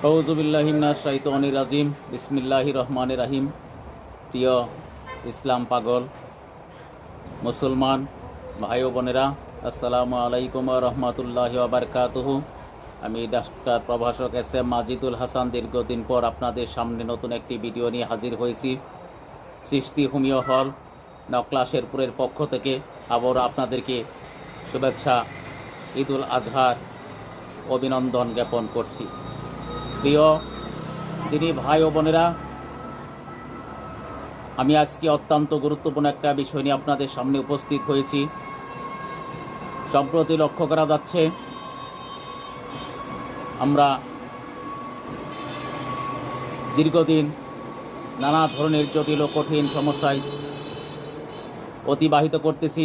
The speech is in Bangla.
আউযুবিল্লাহি মিনাশ শাইতানির রাজিম। বিসমিল্লাহির রহমানির রহিম। প্রিয় ইসলাম পাগল মুসলমান ভাই ও বোনেরা, আসসালামু আলাইকুম ওয়া রাহমাতুল্লাহি ওয়া বারাকাতুহু। আমি ডাক্তার প্রভাষক এস.এম. মাজিদুল হাসান দীর্ঘদিন পর আপনাদের সামনে নতুন একটি ভিডিও নিয়ে হাজির হয়েছি। সৃষ্টি হোমিও হল নকলা শেরপুরের পক্ষ থেকে আবারও আপনাদেরকে শুভেচ্ছা, ঈদুল আজহার অভিনন্দন জ্ঞাপন করছি। প্রিয় দিনী ভাই ও বোনেরা, আমি আজকে অত্যন্ত গুরুত্বপূর্ণ একটা বিষয় নিয়ে আপনাদের সামনে উপস্থিত হয়েছি। সম্প্রতি লক্ষ্য করা যাচ্ছে আমরা দীর্ঘদিন নানা ধরনের জটিল ও কঠিন সমস্যায় অতিবাহিত করতেছি।